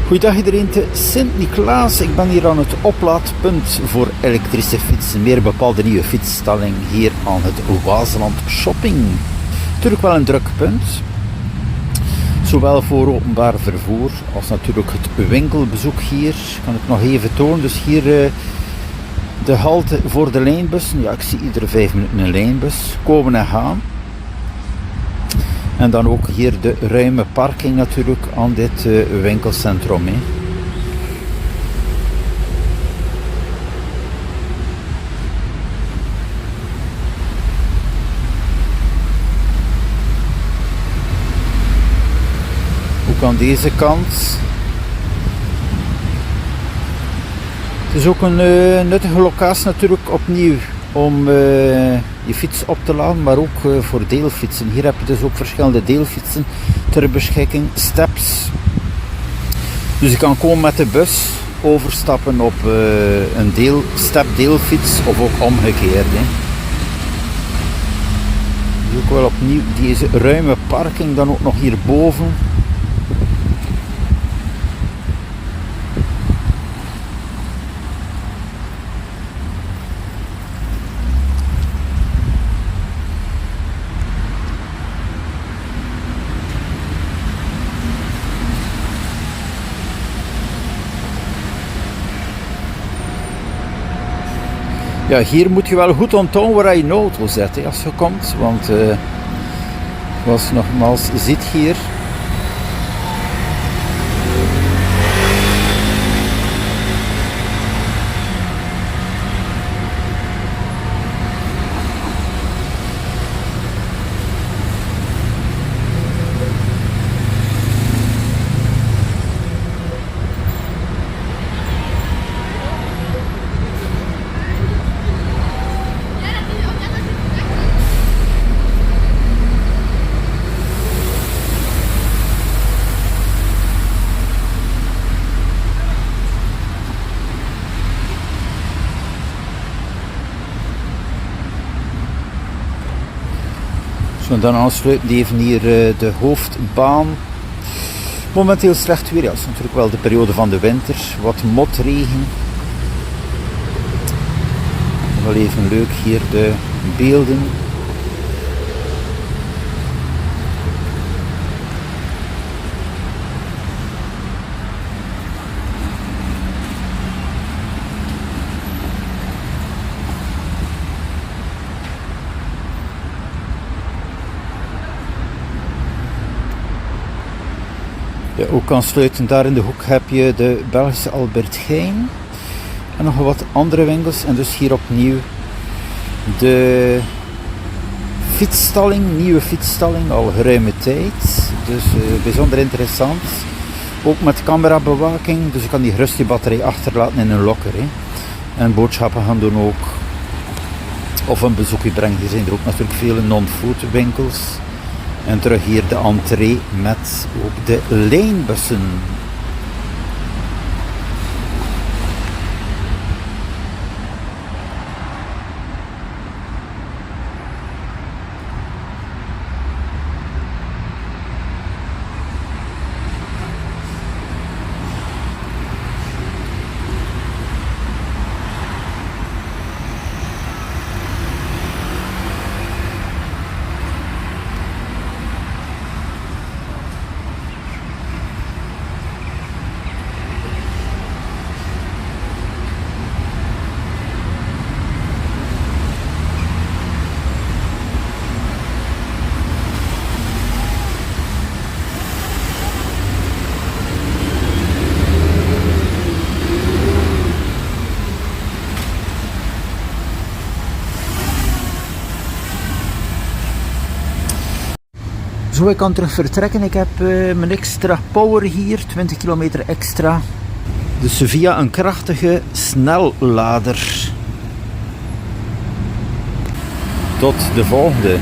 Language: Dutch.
Goeiedag iedereen, te Sint-Niklaas. Ik ben hier aan het oplaadpunt voor elektrische fietsen. Meer bepaalde nieuwe fietsstalling hier aan het Waasland Shopping. Natuurlijk wel een druk punt. Zowel voor openbaar vervoer als natuurlijk het winkelbezoek hier. Kan ik nog even tonen. Dus hier de halte voor de lijnbussen. Ja, ik zie iedere 5 minuten een lijnbus komen en gaan. En dan ook hier de ruime parking natuurlijk aan dit winkelcentrum. Ook aan deze kant. Het is ook een nuttige locatie natuurlijk opnieuw om je fiets op te laden, maar ook voor deelfietsen. Hier heb je dus ook verschillende deelfietsen ter beschikking, steps. Dus je kan komen met de bus overstappen op een step-deelfiets of ook omgekeerd. Dus ook wel opnieuw deze ruime parking, dan ook nog hierboven. Ja, hier moet je wel goed onthouden waar je auto zet als je komt, want zoals je nogmaals ziet hier. En dan aansluiten even hier de hoofdbaan. Momenteel slecht weer, ja, het is natuurlijk wel de periode van de winter, wat motregen. Wel even leuk hier de beelden. Ja, ook aansluitend daar in de hoek heb je de Belgische Albert Heijn en nog wat andere winkels. En dus hier opnieuw de fietsstalling, nieuwe fietsstalling, al geruime tijd. Dus bijzonder interessant. Ook met camerabewaking, dus je kan die gerust je batterij achterlaten in een locker. En boodschappen gaan doen ook. Of een bezoekje brengen. Hier zijn er ook natuurlijk vele non-food winkels. En terug hier de entree met ook de lijnbussen. Zo, ik kan terug vertrekken. Ik heb mijn extra power hier, 20 kilometer extra. Dus via een krachtige snellader. Tot de volgende.